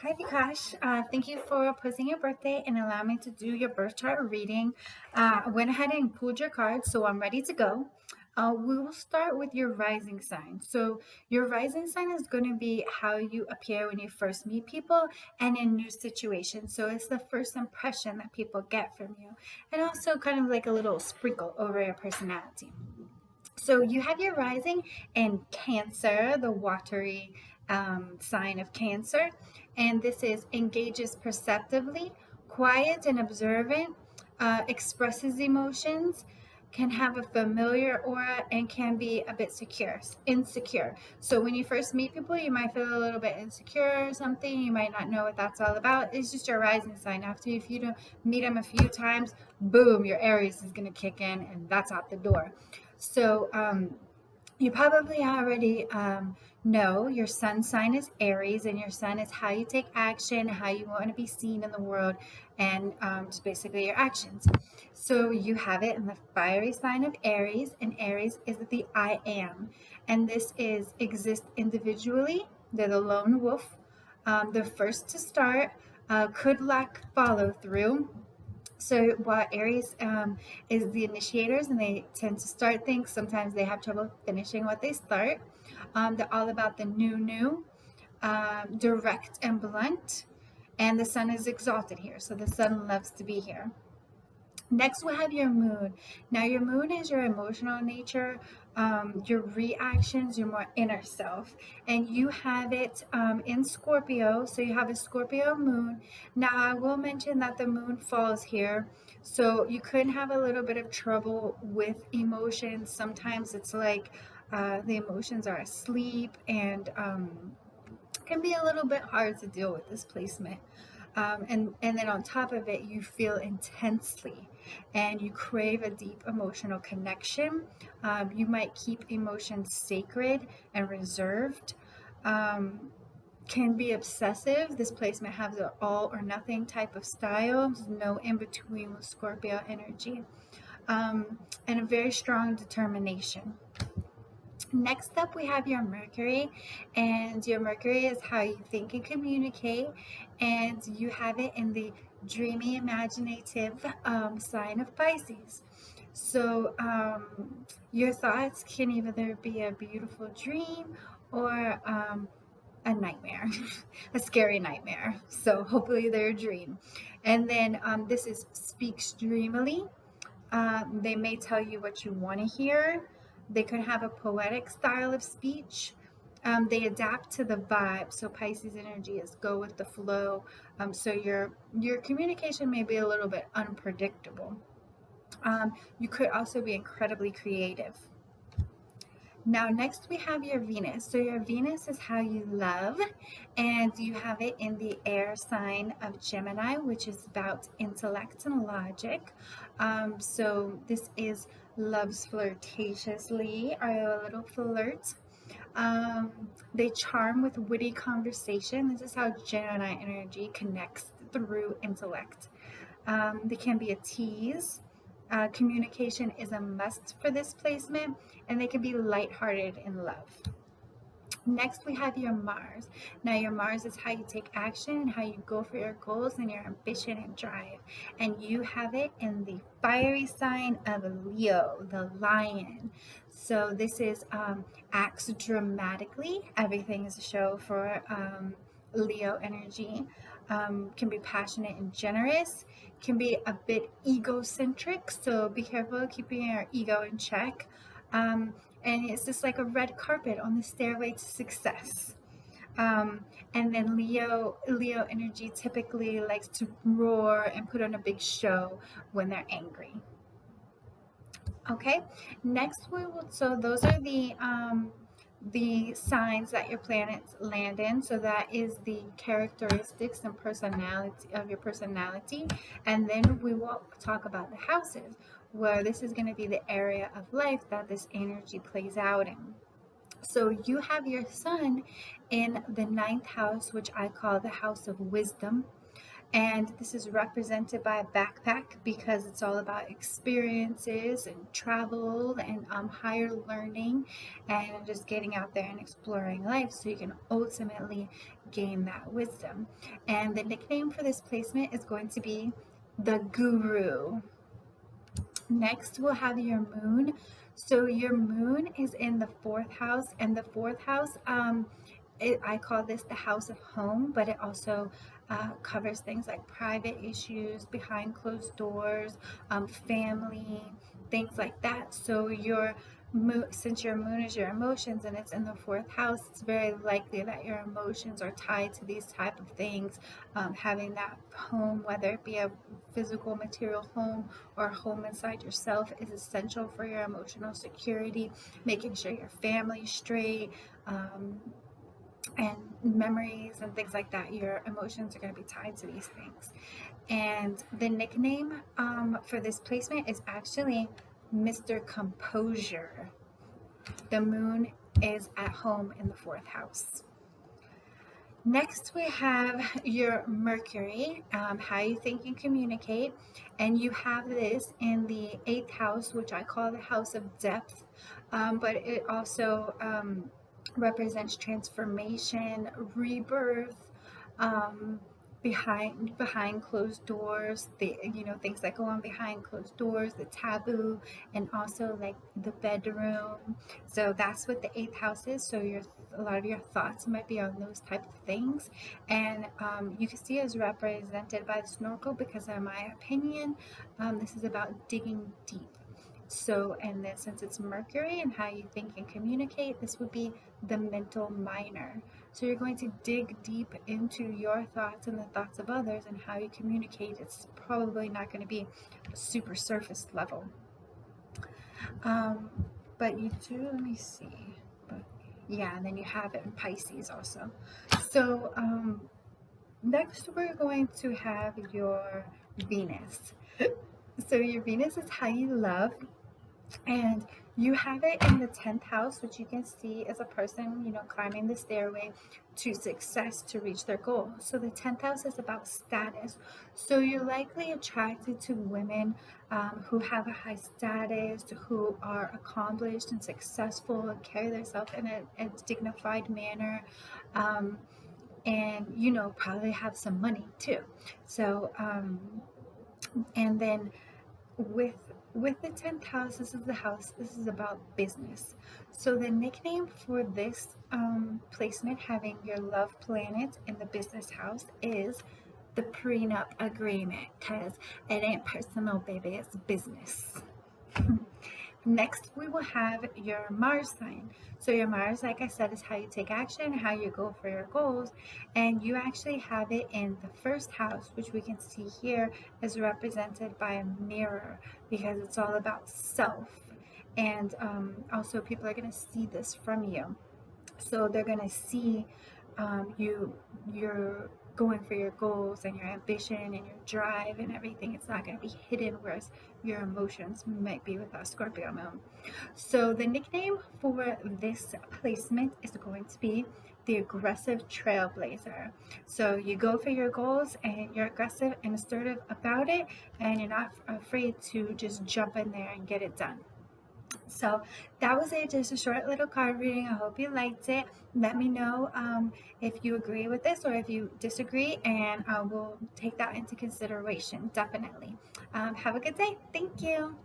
Hi Vikash, thank you for posting your birthday and allowing me to do your birth chart reading. I went ahead and pulled your cards, so I'm ready to go. We will start with your rising sign. So your rising sign is going to be how you appear when you first meet people and in new situations. So it's the first impression that people get from you, and also kind of like a little sprinkle over your personality. So you have your rising in Cancer, the watery sign of Cancer, and this is engages perceptively, quiet and observant, expresses emotions, can have a familiar aura, and can be a bit insecure. So when you first meet people, you might feel a little bit insecure or something. You might not know what that's all about. It's just your rising sign. After if you don't meet them a few times, boom, your Aries is going to kick in, and that's out the door. So you probably already know your sun sign is Aries, and your sun is how you take action, how you want to be seen in the world, and just basically your actions. So you have it in the fiery sign of Aries, and Aries is the I am, and this is exist individually. They're the lone wolf. They're first to start, could lack follow through. So while Aries is the initiators and they tend to start things, sometimes they have trouble finishing what they start. They're all about the new, direct and blunt, and the sun is exalted here. So the sun loves to be here. Next, we'll have your moon. Now, your moon is your emotional nature, your reactions, your more inner self. And you have it in Scorpio. So you have a Scorpio moon. Now, I will mention that the moon falls here. So you could have a little bit of trouble with emotions. Sometimes it's like the emotions are asleep and can be a little bit hard to deal with this placement. And then on top of it, you feel intensely and you crave a deep emotional connection. You might keep emotions sacred and reserved. Um, can be obsessive. This placement has an all or nothing type of style. There's no in between with Scorpio energy. And a very strong determination. Next up, we have your Mercury, and your Mercury is how you think and communicate, and you have it in the dreamy, imaginative sign of Pisces. So, your thoughts can either be a beautiful dream or a nightmare, a scary nightmare. So, hopefully, they're a dream. And then this is speaks dreamily. They may tell you what you want to hear. They could have a poetic style of speech. They adapt to the vibe. So Pisces energy is go with the flow. So your communication may be a little bit unpredictable. You could also be incredibly creative. Now, next we have your Venus. So, your Venus is how you love, and you have it in the air sign of Gemini, which is about intellect and logic. So, this is loves flirtatiously, or a little flirt. Um, they charm with witty conversation. This is how Gemini energy connects through intellect. They can be a tease. Communication is a must for this placement, and they can be lighthearted in love. Next, we have your Mars. Now, your Mars is how you take action and how you go for your goals and your ambition and drive. And you have it in the fiery sign of Leo, the lion. So, this is acts dramatically. Everything is a show for Leo energy. Can be passionate and generous, can be a bit egocentric. So, be careful keeping your ego in check. Um, and it's just like a red carpet on the stairway to success. And then Leo energy typically likes to roar and put on a big show when they're angry. Okay, next we will. So those are the signs that your planets land in. So that is the characteristics and personality of your personality, and then we will talk about the houses, where this is going to be the area of life that this energy plays out in. So you have your sun in the ninth house, which I call the house of wisdom, And this is represented by a backpack because it's all about experiences and travel and higher learning and just getting out there and exploring life so you can ultimately gain that wisdom. And the nickname for this placement is going to be the Guru. Next, we'll have your moon. So your moon is in the fourth house, and the fourth house, I call this the house of home, but it also covers things like private issues, behind closed doors, family, things like that. So your moon, since your moon is your emotions and it's in the fourth house, it's very likely that your emotions are tied to these type of things. Having that home, whether it be a physical material home or a home inside yourself, is essential for your emotional security, making sure your family's straight, and memories and things like that. Your emotions are going to be tied to these things. And the nickname for this placement is actually Mr. Composure. The moon is at home in the fourth house. Next, we have your Mercury, how you think and communicate. And you have this in the eighth house, which I call the house of depth. But it also represents transformation, rebirth, um, behind closed doors, the things that go on behind closed doors, the taboo, and also like the bedroom. So that's what the eighth house is. So a lot of your thoughts might be on those type of things, and you can see it as represented by the snorkel because, in my opinion, this is about digging deep. So, and then since it's Mercury and how you think and communicate, this would be the mental minor. So you're going to dig deep into your thoughts and the thoughts of others and how you communicate. It's probably not going to be super surface level. Um, but you do, let me see. But yeah, and then you have it in Pisces also. So next we're going to have your Venus. So your Venus is how you love, and you have it in the 10th house, which you can see as a person, climbing the stairway to success to reach their goal. So the 10th house is about status. So you're likely attracted to women who have a high status, who are accomplished and successful and carry themselves in a dignified manner. And probably have some money too. So and then with the 10th house, this is about business. So the nickname for this placement, having your love planet in the business house, is the prenup agreement, because it ain't personal, baby, it's business. Next, we will have your Mars sign. So your Mars, like I said, is how you take action, how you go for your goals. And you actually have it in the first house, which we can see here is represented by a mirror because it's all about self. And also people are going to see this from you. So they're going to see you're going for your goals and your ambition and your drive and everything. It's not going to be hidden, whereas your emotions might be with that Scorpio moon. So the nickname for this placement is going to be the aggressive trailblazer. So you go for your goals and you're aggressive and assertive about it, and you're not afraid to just jump in there and get it done. So that was it, just a short little card reading. I hope you liked it. Let me know if you agree with this or if you disagree, and we'll take that into consideration, definitely. Have a good day. Thank you.